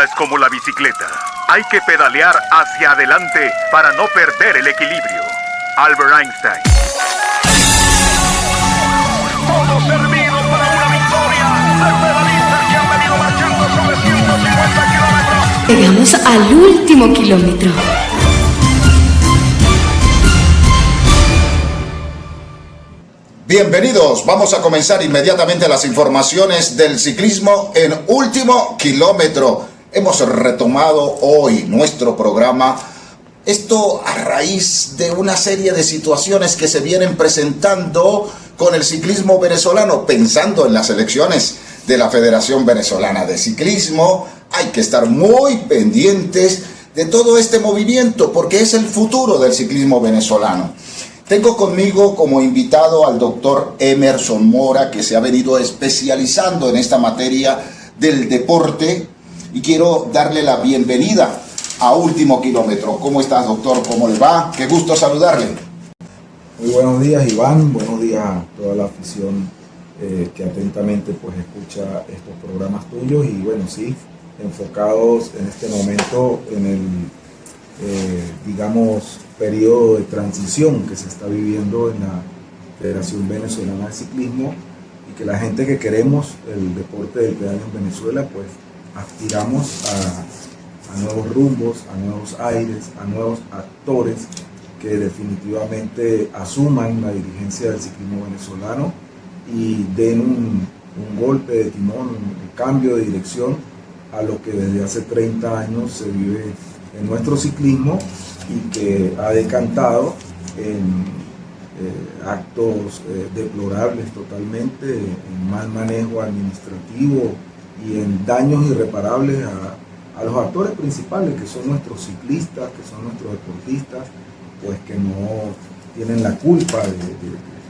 vida es como la bicicleta. Hay que pedalear hacia adelante para no perder el equilibrio. Albert Einstein. Todo servido para una victoria de pedalistas que han venido marchando sobre 150 kilómetros. Llegamos al último kilómetro. Bienvenidos, vamos a comenzar inmediatamente las informaciones del ciclismo en último kilómetro. Hemos retomado hoy nuestro programa, esto a raíz de una serie de situaciones que se vienen presentando con el ciclismo venezolano, pensando en las elecciones de la Federación Venezolana de Ciclismo. Hay que estar muy pendientes de todo este movimiento porque es el futuro del ciclismo venezolano. Tengo conmigo como invitado al doctor Emerson Mora, que se ha venido especializando en esta materia del deporte, y quiero darle la bienvenida a Último Kilómetro. ¿Cómo estás, doctor? ¿Cómo le va? Qué gusto saludarle. Muy buenos días, Iván. Buenos días a toda la afición que atentamente pues escucha estos programas tuyos, y bueno, sí, enfocados en este momento en el digamos periodo de transición que se está viviendo en la Federación Venezolana de Ciclismo, y que la gente que queremos el deporte del pedal en Venezuela pues aspiramos a nuevos rumbos, a nuevos aires, a nuevos actores que definitivamente asuman la dirigencia del ciclismo venezolano y den un golpe de timón, un cambio de dirección a lo que desde hace 30 años se vive en nuestro ciclismo y que ha decantado en actos deplorables totalmente, en mal manejo administrativo y en daños irreparables a los actores principales, que son nuestros ciclistas, que son nuestros deportistas, pues que no tienen la culpa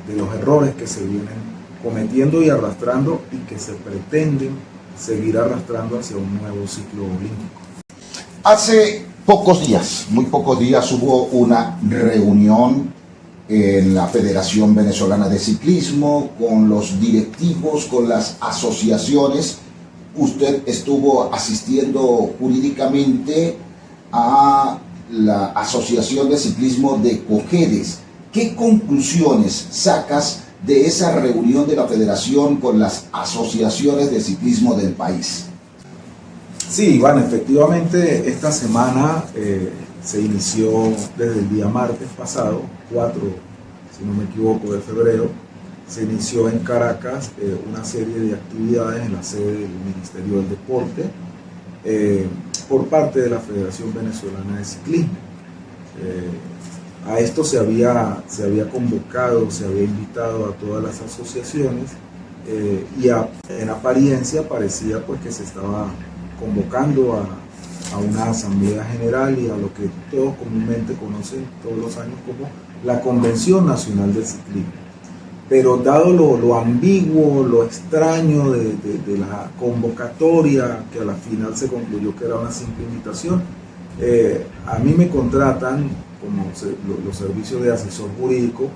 de los errores que se vienen cometiendo y arrastrando, y que se pretenden seguir arrastrando hacia un nuevo ciclo olímpico. Hace pocos días, muy pocos días, hubo una reunión en la Federación Venezolana de Ciclismo con los directivos, con las asociaciones. Usted estuvo asistiendo jurídicamente a la Asociación de Ciclismo de Cojedes. ¿Qué conclusiones sacas de esa reunión de la Federación con las asociaciones de ciclismo del país? Sí, Iván, efectivamente esta semana se inició desde el día martes pasado, 4, si no me equivoco, de febrero, se inició en Caracas una serie de actividades en la sede del Ministerio del Deporte por parte de la Federación Venezolana de Ciclismo. A esto se había convocado, se había invitado a todas las asociaciones y en apariencia parecía pues que se estaba convocando a una asamblea general y a lo que todos comúnmente conocen todos los años como la Convención Nacional de Ciclismo. Pero dado lo ambiguo, lo extraño de la convocatoria, que a la final se concluyó que era una simple invitación, a mí me contratan como los servicios de asesor jurídico,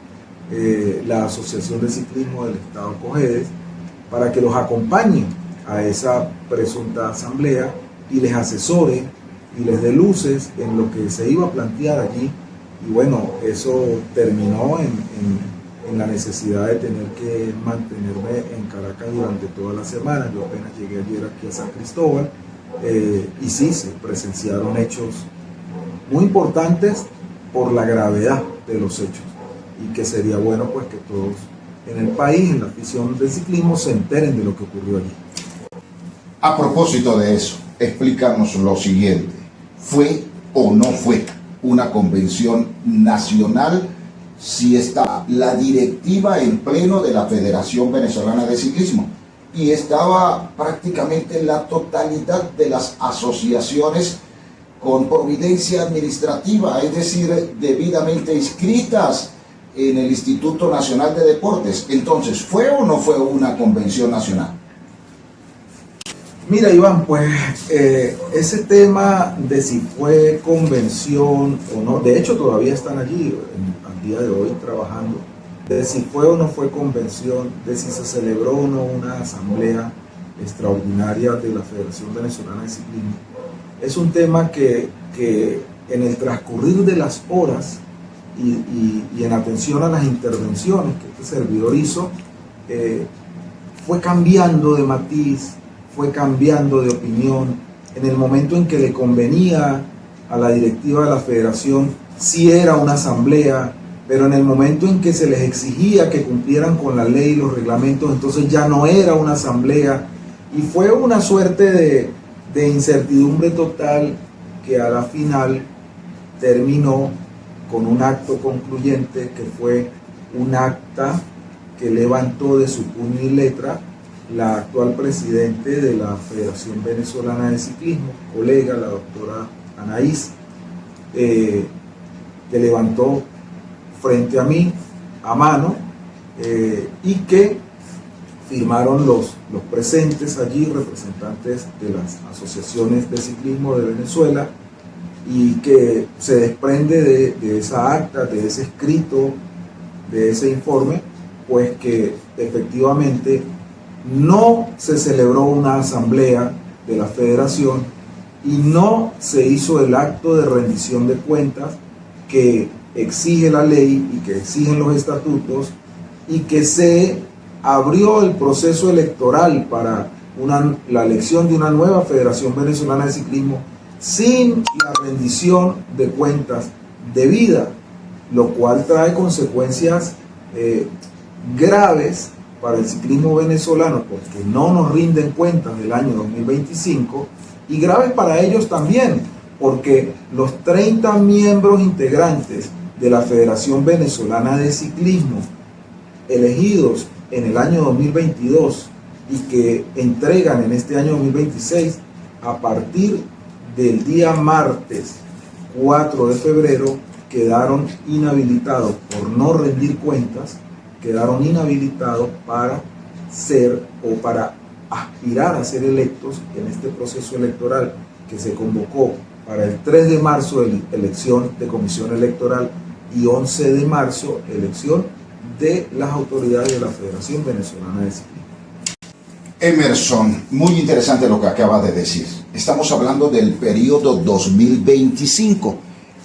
la Asociación de Ciclismo del Estado Cojedes, para que los acompañe a esa presunta asamblea y les asesore y les dé luces en lo que se iba a plantear allí. Y bueno, eso terminó en la necesidad de tener que mantenerme en Caracas durante toda la semana. Yo apenas llegué ayer aquí a San Cristóbal, y sí, se presenciaron hechos muy importantes por la gravedad de los hechos, y que sería bueno pues que todos en el país, en la afición del ciclismo, se enteren de lo que ocurrió allí. A propósito de eso, explícanos lo siguiente: ¿fue o no fue una convención nacional? Si está la directiva en pleno de la Federación Venezolana de Ciclismo y estaba prácticamente la totalidad de las asociaciones con providencia administrativa, es decir, debidamente inscritas en el Instituto Nacional de Deportes. Entonces, ¿fue o no fue una convención nacional? Mira, Iván, pues ese tema de si fue convención o no, de hecho todavía están allí al día de hoy trabajando, de si fue o no fue convención, de si se celebró o no una asamblea, extraordinaria de la Federación Venezolana de Ciclismo, es un tema que en el transcurrir de las horas y en atención a las intervenciones que este servidor hizo, fue cambiando de matiz, fue cambiando de opinión. En el momento en que le convenía a la directiva de la federación, sí era una asamblea, pero en el momento en que se les exigía que cumplieran con la ley y los reglamentos, entonces ya no era una asamblea, y fue una suerte de incertidumbre total que a la final terminó con un acto concluyente que fue un acta que levantó de su puño y letra la actual presidente de la Federación Venezolana de Ciclismo, colega, la doctora Anaís, que levantó frente a mí a mano y que firmaron los presentes allí, representantes de las asociaciones de ciclismo de Venezuela, y que se desprende de esa acta, de ese escrito, de ese informe, pues que efectivamente no se celebró una asamblea de la federación y no se hizo el acto de rendición de cuentas que exige la ley y que exigen los estatutos, y que se abrió el proceso electoral para la elección de una nueva Federación Venezolana de Ciclismo sin la rendición de cuentas debida, lo cual trae consecuencias graves para el ciclismo venezolano, porque no nos rinden cuentas del año 2025, y graves para ellos también, porque los 30 miembros integrantes de la Federación Venezolana de Ciclismo elegidos en el año 2022 y que entregan en este año 2026, a partir del día martes 4 de febrero quedaron inhabilitados por no rendir cuentas, quedaron inhabilitados para ser o para aspirar a ser electos en este proceso electoral que se convocó para el 3 de marzo, elección de comisión electoral, y 11 de marzo, elección de las autoridades de la Federación Venezolana de Ciclismo. Emerson, muy interesante lo que acaba de decir. Estamos hablando del periodo 2025,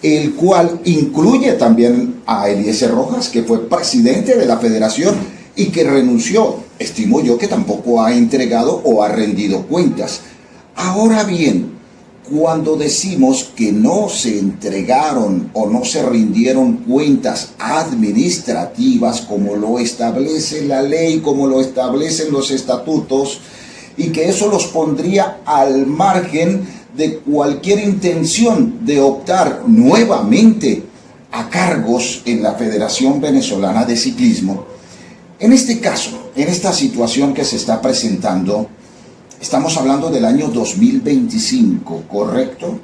el cual incluye también a Eliezer Rojas, que fue presidente de la federación y que renunció. Estimo yo que tampoco ha entregado o ha rendido cuentas. Ahora bien, cuando decimos que no se entregaron o no se rindieron cuentas administrativas como lo establece la ley, como lo establecen los estatutos, y que eso los pondría al margen de cualquier intención de optar nuevamente a cargos en la Federación Venezolana de Ciclismo. En este caso, en esta situación que se está presentando, estamos hablando del año 2025, ¿correcto?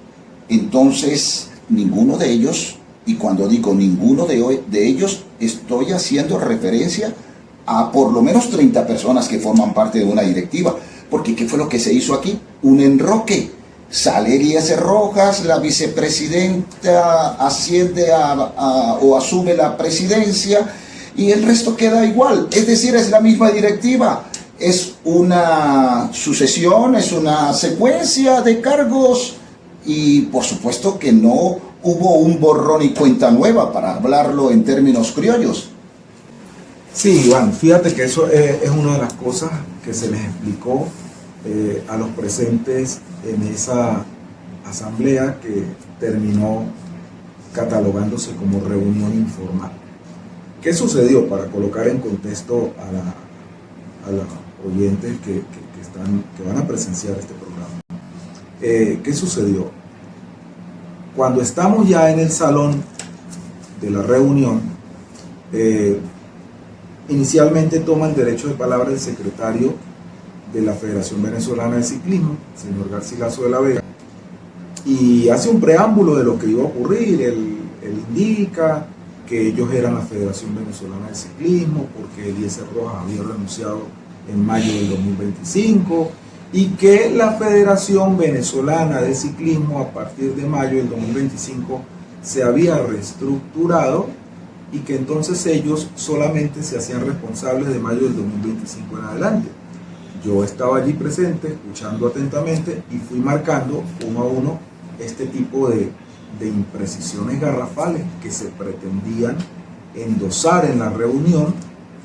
Entonces, ninguno de ellos, y cuando digo ninguno de ellos, estoy haciendo referencia a por lo menos 30 personas que forman parte de una directiva. Porque ¿qué fue lo que se hizo aquí? Un enroque. Sale Eliezer Rojas, la vicepresidenta asciende o asume la presidencia, y el resto queda igual. Es decir, es la misma directiva. Es una sucesión, es una secuencia de cargos, y por supuesto que no hubo un borrón y cuenta nueva, para hablarlo en términos criollos. Sí, Iván, fíjate que eso es una de las cosas que se les explicó a los presentes en esa asamblea que terminó catalogándose como reunión informal. ¿Qué sucedió? Para colocar en contexto a los oyentes que van a presenciar este programa. ¿Qué sucedió? Cuando estamos ya en el salón de la reunión, inicialmente toma el derecho de palabra el secretario de la Federación Venezolana de Ciclismo, señor Garcilaso de la Vega, y hace un preámbulo de lo que iba a ocurrir. Él indica que ellos eran la Federación Venezolana de Ciclismo porque Eliezer Rojas había renunciado en mayo del 2025, y que la Federación Venezolana de Ciclismo a partir de mayo del 2025 se había reestructurado, y que entonces ellos solamente se hacían responsables de mayo del 2025 en adelante. Yo estaba allí presente, escuchando atentamente y fui marcando uno a uno este tipo de imprecisiones garrafales que se pretendían endosar en la reunión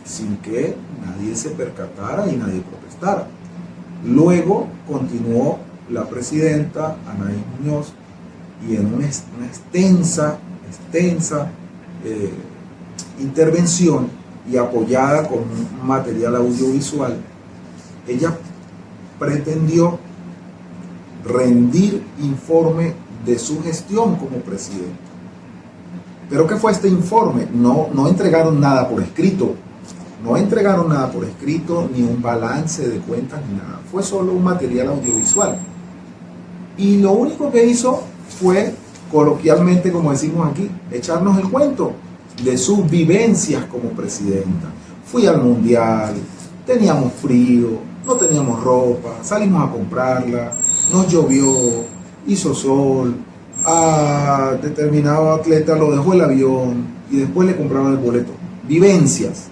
sin que nadie se percatara y nadie protestara. Luego continuó la presidenta Anaís Muñoz y en una extensa intervención y apoyada con un material audiovisual, ella pretendió rendir informe de su gestión como presidenta. ¿Pero qué fue este informe? No entregaron nada por escrito. No entregaron nada por escrito, ni un balance de cuentas, ni nada. Fue solo un material audiovisual. Y lo único que hizo fue, coloquialmente, como decimos aquí, echarnos el cuento de sus vivencias como presidenta. Fui al mundial, teníamos frío, no teníamos ropa, salimos a comprarla, nos llovió, hizo sol, a determinado atleta lo dejó el avión y después le compraban el boleto. Vivencias.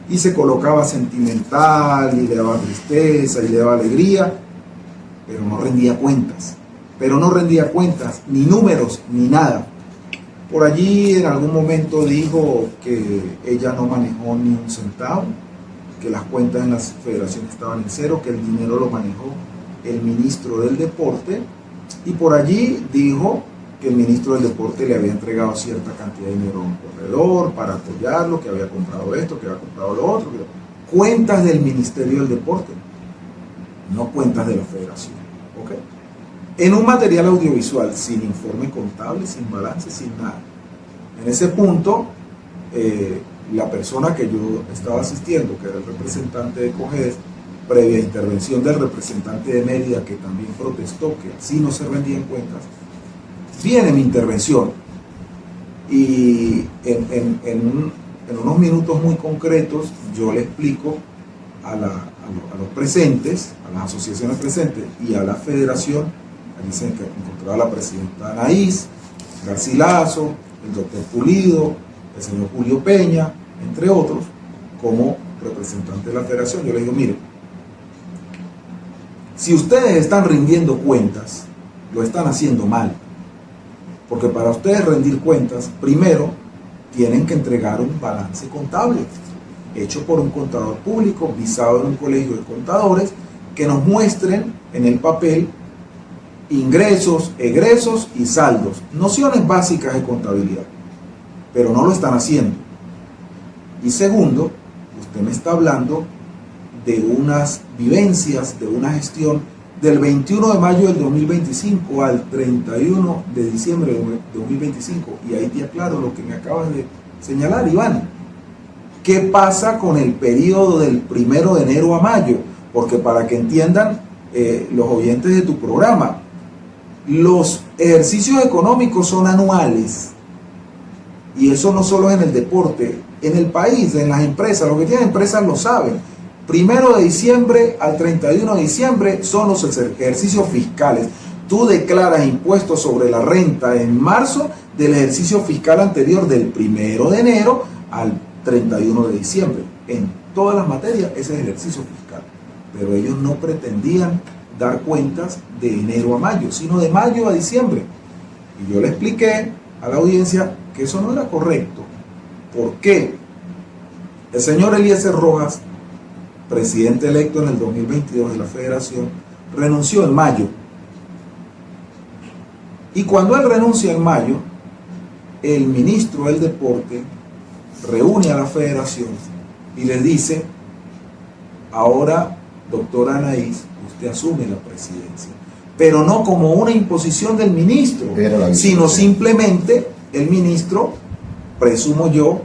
Y se colocaba sentimental y le daba tristeza y le daba alegría, pero no rendía cuentas, ni números, ni nada. Por allí en algún momento dijo que ella no manejó ni un centavo, que las cuentas en las federaciones estaban en cero, que el dinero lo manejó el ministro del deporte, y por allí dijo que el ministro del deporte le había entregado cierta cantidad de dinero a un corredor para apoyarlo, que había comprado esto, que había comprado lo otro. Cuentas del Ministerio del Deporte, no cuentas de la federación. ¿Okay? En un material audiovisual, sin informe contable, sin balance, sin nada. En ese punto, la persona que yo estaba asistiendo, que era el representante de Cogedes, previa intervención del representante de Mérida, que también protestó que así no se rendían cuentas, viene mi intervención y en unos minutos muy concretos yo le explico a los presentes, a las asociaciones presentes y a la federación. Allí se encontraba la presidenta Anaís, Garcilaso, el doctor Pulido, el señor Julio Peña, entre otros, como representante de la federación. Yo le digo, mire, si ustedes están rindiendo cuentas, lo están haciendo mal. Porque para ustedes rendir cuentas, primero tienen que entregar un balance contable, hecho por un contador público, visado en un colegio de contadores, que nos muestren en el papel ingresos, egresos y saldos. Nociones básicas de contabilidad, pero no lo están haciendo. Y segundo, usted me está hablando de unas vivencias, de una gestión del 21 de mayo del 2025 al 31 de diciembre de 2025. Y ahí te aclaro lo que me acabas de señalar, Iván. ¿Qué pasa con el periodo del 1 de enero a mayo? Porque para que entiendan los oyentes de tu programa, los ejercicios económicos son anuales. Y eso no solo es en el deporte, en el país, en las empresas. Los que tienen empresas lo saben. 1 de diciembre al 31 de diciembre son los ejercicios fiscales. Tú declaras impuestos sobre la renta en marzo del ejercicio fiscal anterior, del 1 de enero al 31 de diciembre. En todas las materias ese es ejercicio fiscal. Pero ellos no pretendían dar cuentas de enero a mayo, sino de mayo a diciembre. Y yo le expliqué a la audiencia que eso no era correcto. ¿Por qué? El señor Eliezer Rojas, presidente electo en el 2022 de la federación, renunció en mayo. Y cuando él renuncia en mayo, el ministro del deporte reúne a la federación y les dice: ahora, doctora Anaís, usted asume la presidencia. Pero no como una imposición del ministro, sino simplemente el ministro, presumo yo,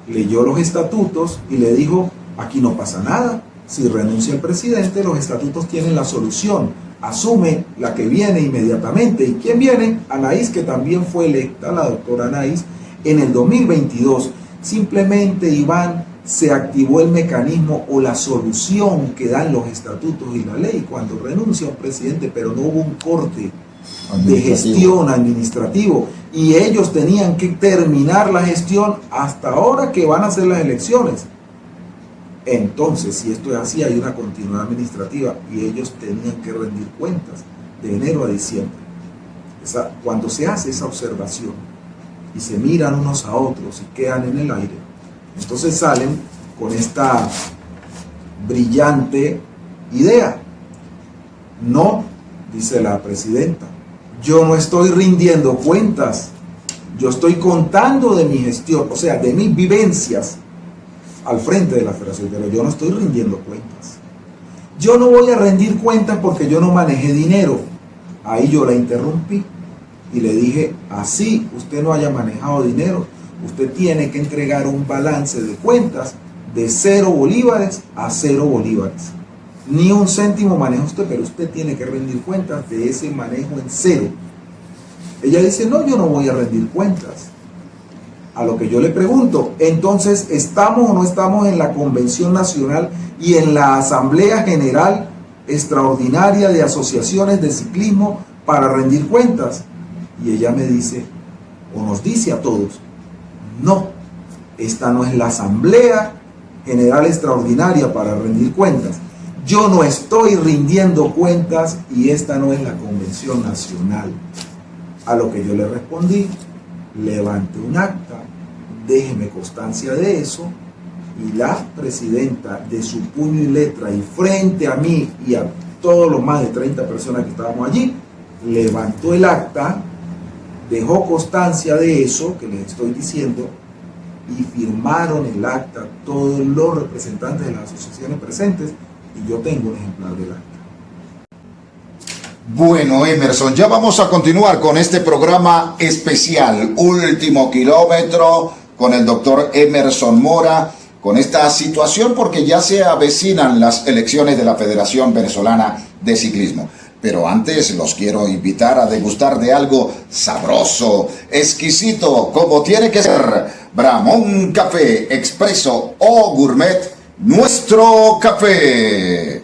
leyó los estatutos y le dijo: aquí no pasa nada. Si renuncia el presidente, los estatutos tienen la solución. Asume la que viene inmediatamente. ¿Y quién viene? Anaís, que también fue electa, la doctora Anaís, en el 2022. Simplemente, Iván, se activó el mecanismo o la solución que dan los estatutos y la ley cuando renuncia un presidente, pero no hubo un corte de gestión administrativo. Y ellos tenían que terminar la gestión hasta ahora que van a hacer las elecciones. Entonces, si esto es así, hay una continuidad administrativa y ellos tenían que rendir cuentas de enero a diciembre. Cuando se hace esa observación y se miran unos a otros y quedan en el aire, entonces salen con esta brillante idea. No, dice la presidenta, yo no estoy rindiendo cuentas, yo estoy contando de mi gestión, o sea, de mis vivencias al frente de la federación, pero yo no estoy rindiendo cuentas. Yo no voy a rendir cuentas porque yo no manejé dinero. Ahí yo la interrumpí y le dije, así usted no haya manejado dinero, usted tiene que entregar un balance de cuentas de 0 bolívares a 0 bolívares. Ni un céntimo maneja usted, pero usted tiene que rendir cuentas de ese manejo en 0. Ella dice, no, yo no voy a rendir cuentas. A lo que yo le pregunto, entonces, ¿estamos o no estamos en la Convención Nacional y en la Asamblea General Extraordinaria de Asociaciones de Ciclismo para rendir cuentas? Y ella me dice, o nos dice a todos, no, esta no es la Asamblea General Extraordinaria para rendir cuentas. Yo no estoy rindiendo cuentas y esta no es la Convención Nacional. A lo que yo le respondí, levante un acta, déjeme constancia de eso, y la presidenta de su puño y letra y frente a mí y a todos los más de 30 personas que estábamos allí, levantó el acta, dejó constancia de eso que les estoy diciendo y firmaron el acta todos los representantes de las asociaciones presentes y yo tengo un ejemplar del acta. Bueno, Emerson, ya vamos a continuar con este programa especial, Último Kilómetro, con el doctor Emerson Mora, con esta situación porque ya se avecinan las elecciones de la Federación Venezolana de Ciclismo. Pero antes los quiero invitar a degustar de algo sabroso, exquisito, como tiene que ser. Bramón Café Expreso o Gourmet, nuestro café.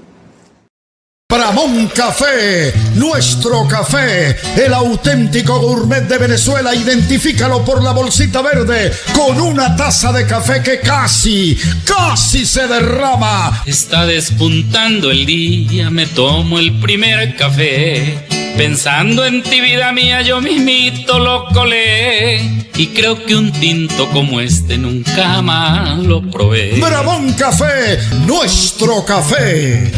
Bramón Café, nuestro café, el auténtico gourmet de Venezuela. Identifícalo por la bolsita verde con una taza de café que casi se derrama. Está despuntando el día, me tomo el primer café. Pensando en ti, vida mía, yo mismito lo colé. Y creo que un tinto como este nunca más lo probé. Bramón Café, nuestro café.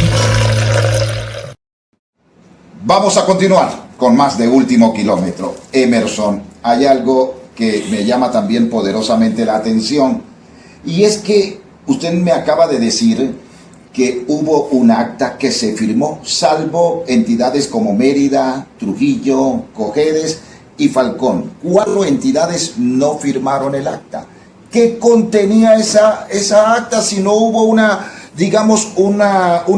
Vamos a continuar con más de Último Kilómetro. Emerson, hay algo que me llama también poderosamente la atención, y es que usted me acaba de decir que hubo un acta que se firmó, salvo entidades como Mérida, Trujillo, Cojedes y Falcón. 4 entidades no firmaron el acta. ¿Qué contenía esa acta si no hubo una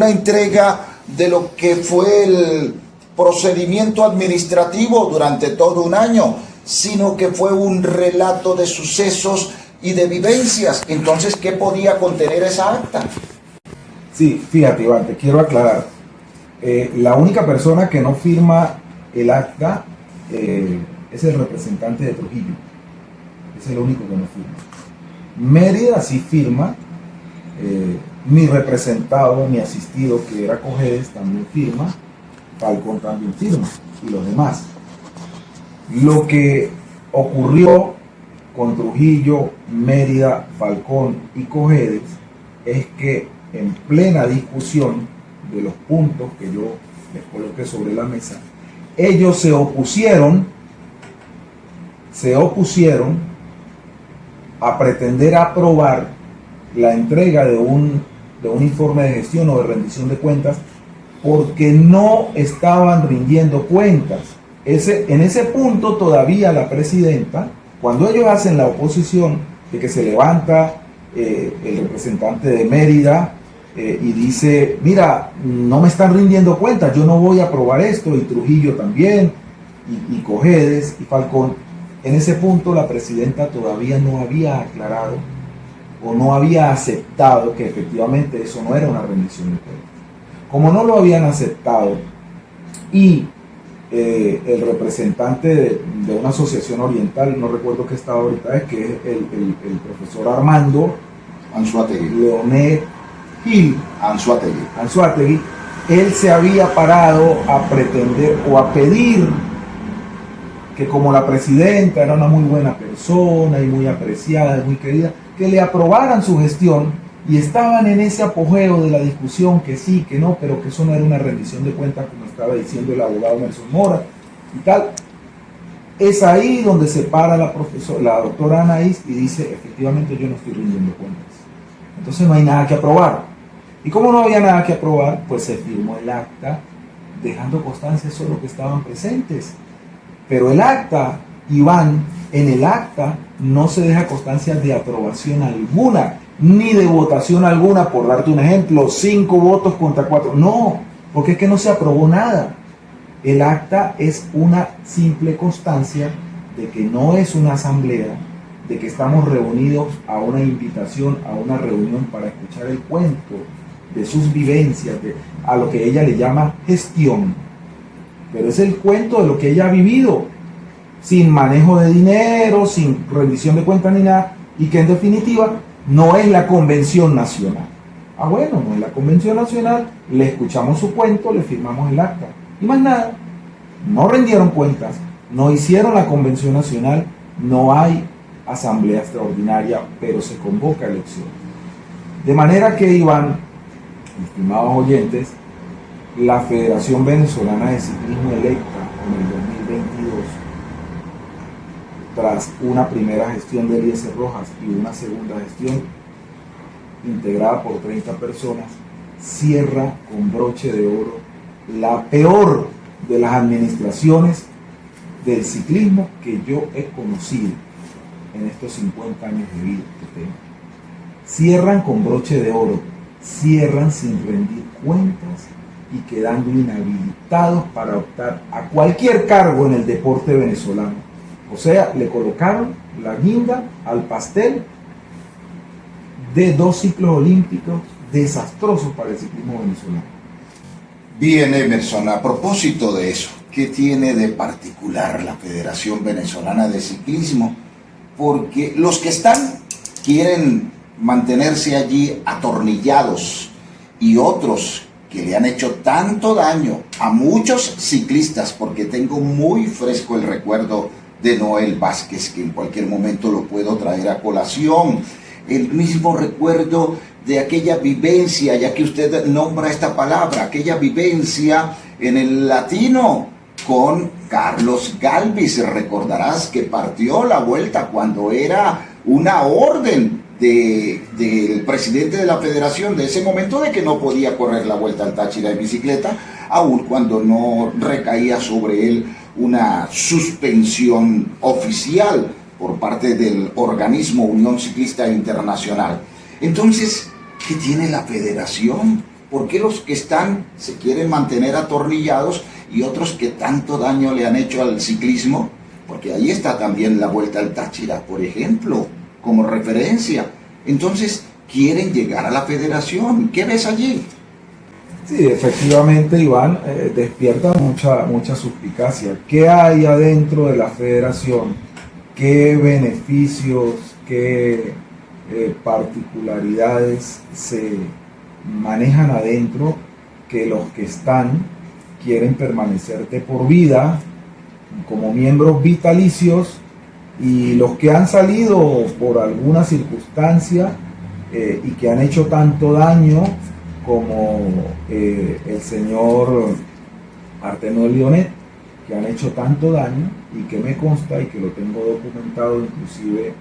entrega de lo que fue el procedimiento administrativo durante todo un año, sino que fue un relato de sucesos y de vivencias? Entonces, ¿qué podía contener esa acta? Sí, fíjate, Iván, te quiero aclarar. La única persona que no firma el acta es el representante de Trujillo. Es el único que no firma. Mérida sí firma. Mi representado, mi asistido, que era Cojedes, también firma. Falcón también firma, y los demás. Lo que ocurrió con Trujillo, Mérida, Falcón y Cojedes es que en plena discusión de los puntos que yo les coloqué sobre la mesa, ellos se opusieron a pretender aprobar la entrega de un informe de gestión o de rendición de cuentas porque no estaban rindiendo cuentas. En ese punto todavía la presidenta, cuando ellos hacen la oposición de que se levanta el representante de Mérida y dice, mira, no me están rindiendo cuentas, yo no voy a aprobar esto, y Trujillo también, y Cojedes y Falcón, en ese punto la presidenta todavía no había aclarado o no había aceptado que efectivamente eso no era una rendición de cuentas. Como no lo habían aceptado y el representante de una asociación oriental, no recuerdo qué estado ahorita es, que es el profesor Armando Anzuategui, Leonet Gil Anzoátegui, él se había parado a pretender o a pedir que, como la presidenta era una muy buena persona y muy apreciada y muy querida, que le aprobaran su gestión, y estaban en ese apogeo de la discusión, que sí, que no, pero que eso no era una rendición de cuentas, como estaba diciendo el abogado Nelson Mora y tal. Es ahí donde se para la doctora Anaís y dice, efectivamente yo no estoy rindiendo cuentas. Entonces no hay nada que aprobar. Y como no había nada que aprobar, pues se firmó el acta, dejando constancia solo que estaban presentes. Pero el acta, Iván, en el acta no se deja constancia de aprobación alguna, ni de votación alguna, por darte un ejemplo, 5 votos contra 4. No, porque es que no se aprobó nada. El acta es una simple constancia de que no es una asamblea, de que estamos reunidos a una invitación, a una reunión para escuchar el cuento de sus vivencias, a lo que ella le llama gestión. Pero es el cuento de lo que ella ha vivido, sin manejo de dinero, sin rendición de cuentas ni nada, y que en definitiva no es la Convención Nacional. Ah, bueno, no es la Convención Nacional, le escuchamos su cuento, le firmamos el acta. Y más nada, no rindieron cuentas, no hicieron la Convención Nacional, no hay asamblea extraordinaria, pero se convoca elección. De manera que, Iván, estimados oyentes, la Federación Venezolana de Ciclismo electa en el 2022, tras una primera gestión de Eliezer Rojas y una segunda gestión integrada por 30 personas, cierra con broche de oro la peor de las administraciones del ciclismo que yo he conocido en estos 50 años de vida que tengo. Cierran con broche de oro, cierran sin rendir cuentas y quedando inhabilitados para optar a cualquier cargo en el deporte venezolano. O sea, le colocaron la guinda al pastel de 2 ciclos olímpicos desastrosos para el ciclismo venezolano. Bien, Emerson, a propósito de eso, ¿qué tiene de particular la Federación Venezolana de Ciclismo? Porque los que están quieren mantenerse allí atornillados, y otros que le han hecho tanto daño a muchos ciclistas, porque tengo muy fresco el recuerdo de Noel Vázquez, que en cualquier momento lo puedo traer a colación, el mismo recuerdo de aquella vivencia, ya que usted nombra esta palabra, aquella vivencia en el Latino con Carlos Galvis. Recordarás que partió la vuelta cuando era una orden del presidente de la federación de ese momento de que no podía correr la Vuelta al Táchira en bicicleta, aun cuando no recaía sobre él una suspensión oficial por parte del organismo Unión Ciclista Internacional. Entonces, ¿qué tiene la federación? ¿Por qué los que están se quieren mantener atornillados y otros que tanto daño le han hecho al ciclismo? Porque ahí está también la Vuelta al Táchira, por ejemplo, como referencia. Entonces, quieren llegar a la federación. ¿Qué ves allí? Sí, efectivamente, Iván, despierta mucha suspicacia. ¿Qué hay adentro de la federación? ¿Qué beneficios, qué particularidades se manejan adentro que los que están quieren permanecer de por vida como miembros vitalicios, y los que han salido por alguna circunstancia y que han hecho tanto daño como el señor Artemio Lionet, que han hecho tanto daño y que me consta y que lo tengo documentado inclusive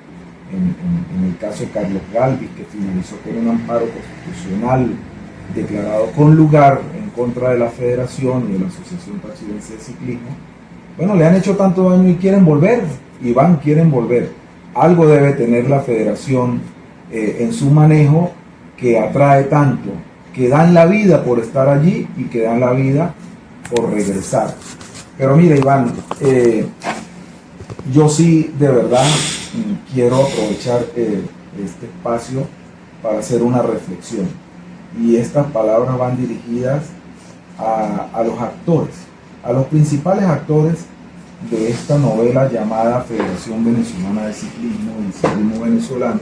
en el caso de Carlos Galvis, que finalizó con un amparo constitucional declarado con lugar en contra de la federación y de la Asociación Tachirense de Ciclismo. Bueno, le han hecho tanto daño y quieren volver, Iván, quieren volver. Algo debe tener la federación en su manejo que atrae tanto, que dan la vida por estar allí y que dan la vida por regresar. Pero mira, Iván, yo sí de verdad quiero aprovechar este espacio para hacer una reflexión, y estas palabras van dirigidas a los actores, a los principales actores de esta novela llamada Federación Venezolana de Ciclismo y Ciclismo Venezolano,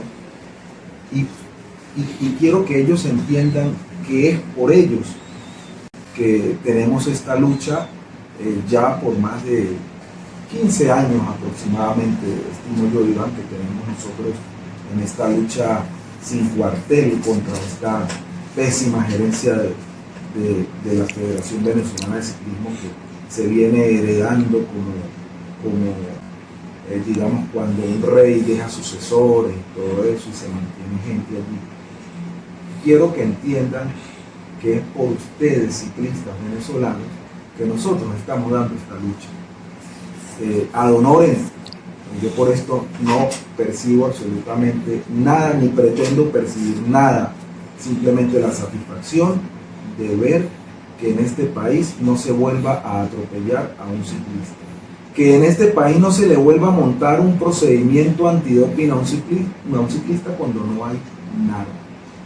y y quiero que ellos entiendan que es por ellos que tenemos esta lucha ya por más de 15 años aproximadamente, estimo yo, Iván, que tenemos nosotros en esta lucha sin cuartel contra esta pésima gerencia de la Federación Venezolana de Ciclismo, que se viene heredando como digamos, cuando un rey deja sucesores y todo eso y se mantiene gente allí. Quiero que entiendan que es por ustedes, ciclistas venezolanos, que nosotros estamos dando esta lucha. Ad honorem, yo por esto no percibo absolutamente nada, ni pretendo percibir nada, simplemente la satisfacción de ver que en este país no se vuelva a atropellar a un ciclista, que en este país no se le vuelva a montar un procedimiento antidoping a un ciclista cuando no hay nada,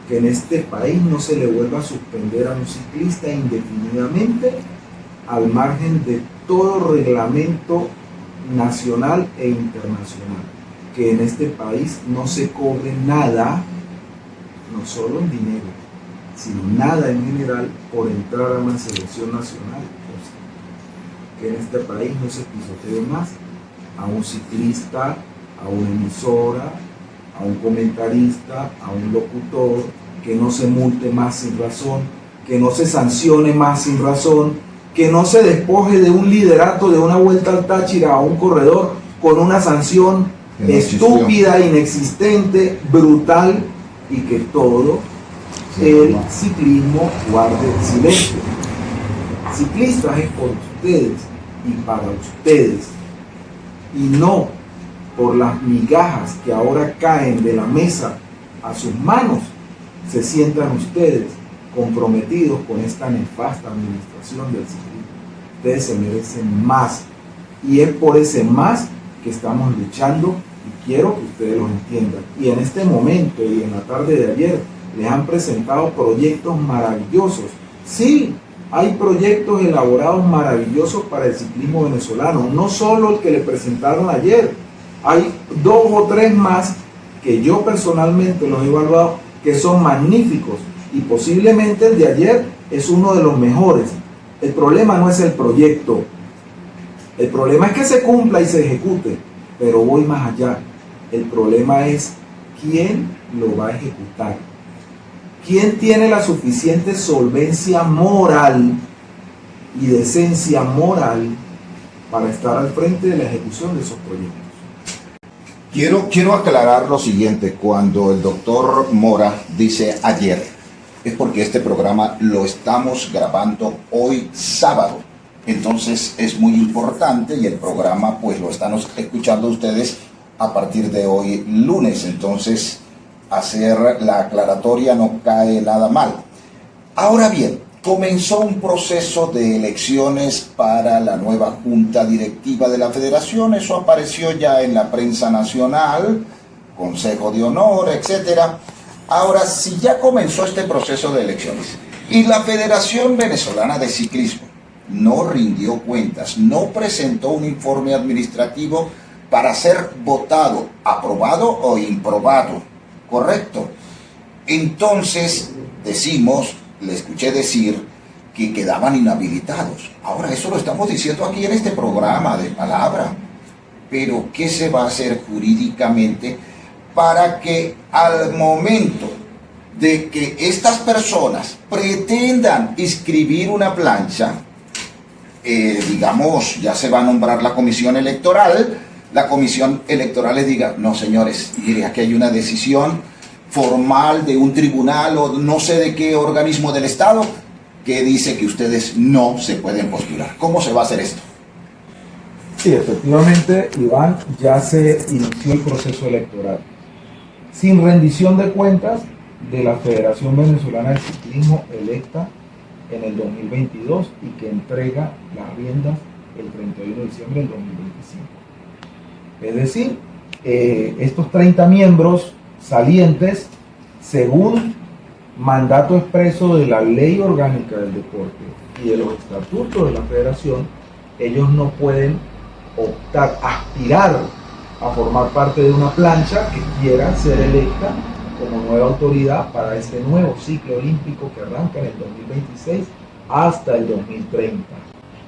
que en este país no se le vuelva a suspender a un ciclista indefinidamente al margen de todo reglamento nacional e internacional, que en este país no se cobre nada, no solo en dinero, sino nada en general por entrar a una selección nacional, que en este país no se pisotee más a un ciclista, a una emisora, a un comentarista, a un locutor, que no se multe más sin razón, que no se sancione más sin razón, que no se despoje de un liderato, de una vuelta al Táchira a un corredor con una sanción estúpida, inexistente, brutal, y que todo el ciclismo guarde silencio. Ciclistas es por ustedes y para ustedes, y no por las migajas que ahora caen de la mesa a sus manos. Se sientan ustedes comprometidos con esta nefasta administración del ciclismo. Ustedes se merecen más, y es por ese más que estamos luchando, y quiero que ustedes lo entiendan. Y en este momento y en la tarde de ayer les han presentado proyectos maravillosos. Sí, hay proyectos elaborados maravillosos para el ciclismo venezolano, no solo el que le presentaron ayer, hay 2 o 3 más que yo personalmente los he evaluado, que son magníficos, y posiblemente el de ayer es uno de los mejores. El problema no es el proyecto, el problema es que se cumpla y se ejecute, pero voy más allá. El problema es quién lo va a ejecutar, quién tiene la suficiente solvencia moral y decencia moral para estar al frente de la ejecución de esos proyectos. Quiero aclarar lo siguiente. Cuando el doctor Mora dice ayer, es porque este programa lo estamos grabando hoy sábado. Entonces es muy importante, y el programa pues lo están escuchando ustedes a partir de hoy lunes. Entonces hacer la aclaratoria no cae nada mal. Ahora bien, comenzó un proceso de elecciones para la nueva junta directiva de la federación. Eso apareció ya en la prensa nacional, consejo de honor, etcétera. Ahora, si ya comenzó este proceso de elecciones y la Federación Venezolana de Ciclismo no rindió cuentas, no presentó un informe administrativo para ser votado, aprobado o improbado, ¿correcto? Entonces decimos, le escuché decir que quedaban inhabilitados. Ahora eso lo estamos diciendo aquí en este programa de palabra, pero ¿qué se va a hacer jurídicamente para que al momento de que estas personas pretendan inscribir una plancha, digamos, ya se va a nombrar la comisión electoral les diga, no señores, mire, aquí hay una decisión formal de un tribunal o no sé de qué organismo del Estado que dice que ustedes no se pueden postular? ¿Cómo se va a hacer esto? Sí, efectivamente, Iván, ya se inició el proceso electoral. Sin rendición de cuentas de la Federación Venezolana de Ciclismo electa en el 2022 y que entrega las riendas el 31 de diciembre del 2025. Es decir, estos 30 miembros salientes, según mandato expreso de la Ley Orgánica del Deporte y de los estatutos de la Federación, ellos no pueden optar, aspirar a formar parte de una plancha que quiera ser electa como nueva autoridad para este nuevo ciclo olímpico que arranca en el 2026 hasta el 2030.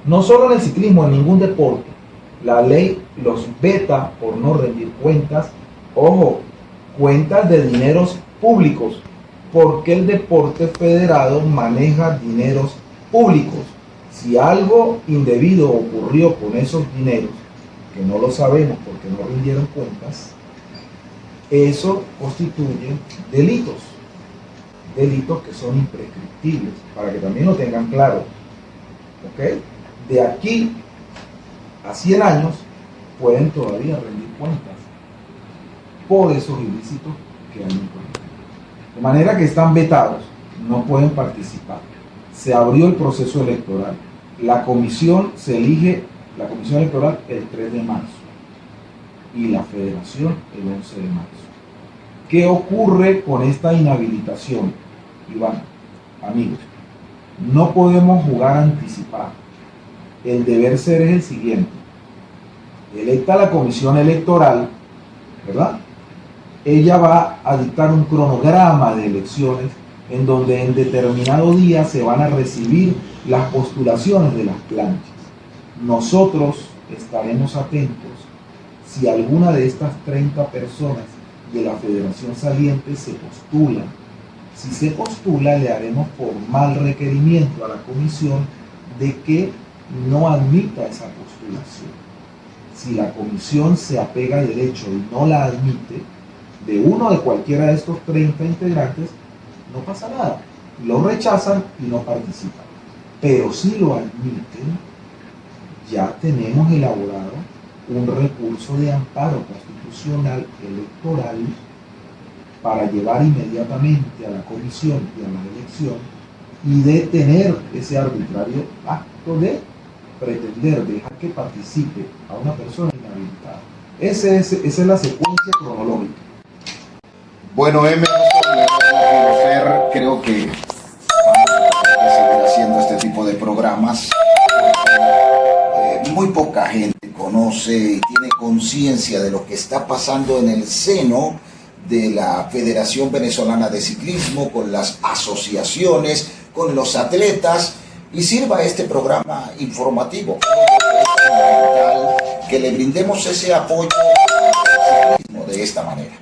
No solo en el ciclismo, en ningún deporte. La ley los veta por no rendir cuentas, ojo, cuentas de dineros públicos, porque el deporte federado maneja dineros públicos. Si algo indebido ocurrió con esos dineros, que no lo sabemos porque no rindieron cuentas, eso constituye delitos que son imprescriptibles, para que también lo tengan claro. ¿Ok? De aquí a 100 años pueden todavía rendir cuentas por esos ilícitos que han incurrido. De manera que están vetados, no pueden participar. Se abrió el proceso electoral. La comisión se elige, la comisión electoral el 3 de marzo y la federación el 11 de marzo. ¿Qué ocurre con esta inhabilitación? Iván, amigos, no podemos jugar anticipado. El deber ser es el siguiente: electa la comisión electoral, ¿verdad? Ella va a dictar un cronograma de elecciones en donde en determinado día se van a recibir las postulaciones de las planchas. Nosotros estaremos atentos si alguna de estas 30 personas de la federación saliente se postula. Si se postula, le haremos formal requerimiento a la comisión de que no admita esa postulación. Si la comisión se apega a derecho y no la admite, de uno de cualquiera de estos 30 integrantes, no pasa nada. Lo rechazan y no participan. Pero si lo admiten, ya tenemos elaborado un recurso de amparo constitucional electoral para llevar inmediatamente a la comisión y a la elección y detener ese arbitrario acto de pretender dejar que participe a una persona inhabilitada. Esa es la secuencia cronológica. Bueno, Emerson, creo que vamos a seguir haciendo este tipo de programas. Muy poca gente conoce y tiene conciencia de lo que está pasando en el seno de la Federación Venezolana de Ciclismo, con las asociaciones, con los atletas, y sirva este programa informativo. Es fundamental que le brindemos ese apoyo al ciclismo de esta manera.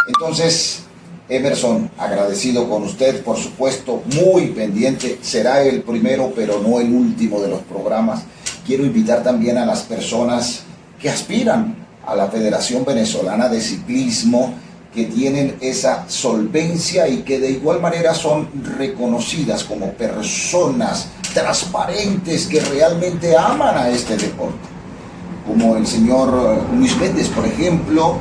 Entonces, Emerson, agradecido con usted, por supuesto, muy pendiente. Será el primero, pero no el último de los programas. Quiero invitar también a las personas que aspiran a la Federación Venezolana de Ciclismo, que tienen esa solvencia y que de igual manera son reconocidas como personas transparentes que realmente aman a este deporte. Como el señor Luis Méndez, por ejemplo.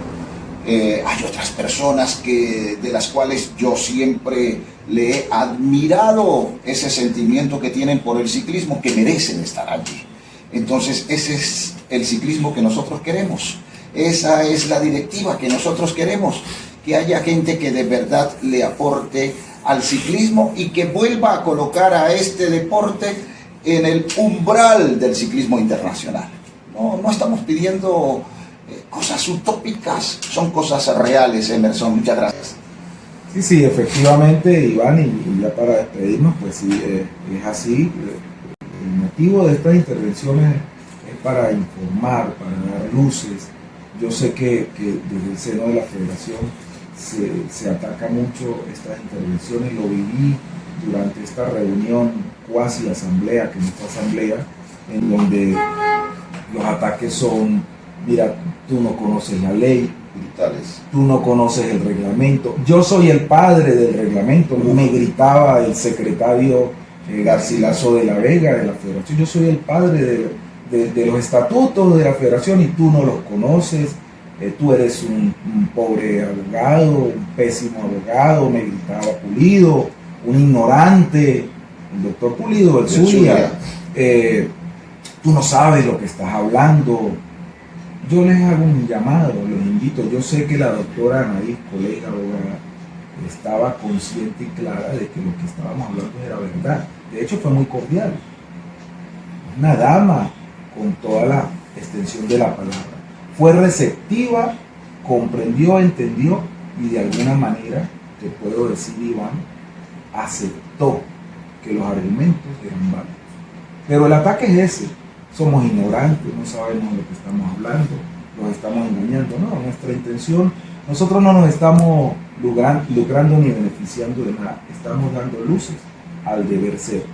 Hay otras personas de las cuales yo siempre le he admirado ese sentimiento que tienen por el ciclismo, que merecen estar allí. Entonces, ese es el ciclismo que nosotros queremos. Esa es la directiva que nosotros queremos, que haya gente que de verdad le aporte al ciclismo y que vuelva a colocar a este deporte en el umbral del ciclismo internacional. No estamos pidiendo cosas utópicas, son cosas reales, Emerson. Muchas gracias. Sí, efectivamente, Iván, y ya para despedirnos, pues sí, es así. El motivo de estas intervenciones es para informar, para dar luces. Yo sé que desde el seno de la federación se ataca mucho estas intervenciones. Lo viví durante esta reunión cuasi asamblea, que no fue asamblea, en donde los ataques son: mira, tú no conoces la ley, Brutales. Tú no conoces el reglamento. Yo soy el padre del reglamento, me gritaba el secretario Garcilaso de la Vega de la federación. Yo soy el padre de los estatutos de la federación y tú no los conoces. Tú eres un pobre abogado, un pésimo abogado, me gritaba Pulido, un ignorante, el doctor Pulido, el Zulia. Tú no sabes lo que estás hablando. Yo les hago un llamado, los invito. Yo sé que la doctora Anaís, colega abogada, estaba consciente y clara de que lo que estábamos hablando era verdad. De hecho, fue muy cordial. Una dama con toda la extensión de la palabra. Fue receptiva, comprendió, entendió y de alguna manera te puedo decir, Iván, aceptó que los argumentos eran válidos. Pero el ataque es ese: somos ignorantes, no sabemos de lo que estamos hablando, los estamos engañando. No, nuestra intención, nosotros no nos estamos lucrando ni beneficiando de nada, estamos dando luces al deber ser.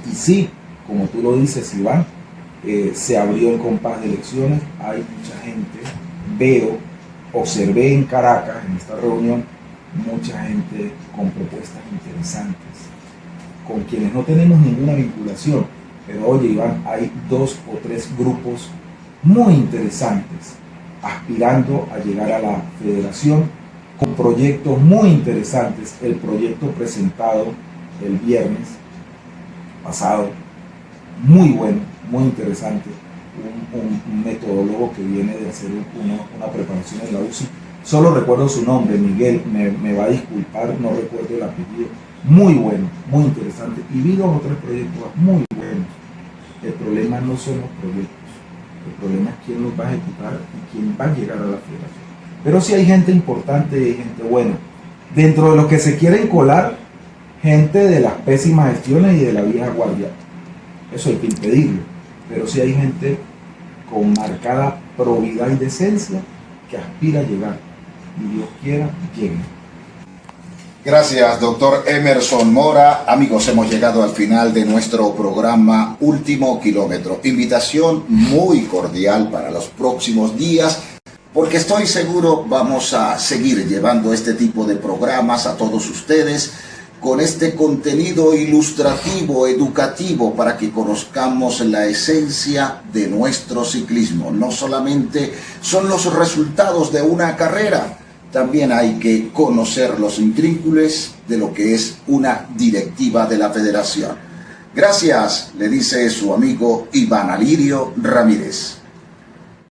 Y sí, como tú lo dices, Iván, se abrió el compás de elecciones, hay mucha gente, observé en Caracas, en esta reunión, mucha gente con propuestas interesantes, con quienes no tenemos ninguna vinculación. Pero oye, Iván, hay 2 o 3 grupos muy interesantes aspirando a llegar a la federación con proyectos muy interesantes. El proyecto presentado el viernes pasado, muy bueno, muy interesante. Un metodólogo que viene de hacer una preparación en la UCI. Solo recuerdo su nombre, Miguel, me va a disculpar, no recuerdo el apellido. Muy bueno, muy interesante. Y vi 2 o 3 proyectos muy buenos. El problema no son los proyectos, el problema es quién los va a ejecutar y quién va a llegar a la federación. Pero sí hay gente importante y gente buena. Dentro de los que se quieren colar, gente de las pésimas gestiones y de la vieja guardia. Eso hay que impedirlo. Pero sí hay gente con marcada probidad y decencia que aspira a llegar. Y Dios quiera, llegue. Gracias, doctor Emerson Mora. Amigos, hemos llegado al final de nuestro programa Último Kilómetro. Invitación muy cordial para los próximos días, porque estoy seguro vamos a seguir llevando este tipo de programas a todos ustedes con este contenido ilustrativo, educativo, para que conozcamos la esencia de nuestro ciclismo. No solamente son los resultados de una carrera, también hay que conocer los intrínculos de lo que es una directiva de la federación. Gracias, le dice su amigo Iván Alirio Ramírez.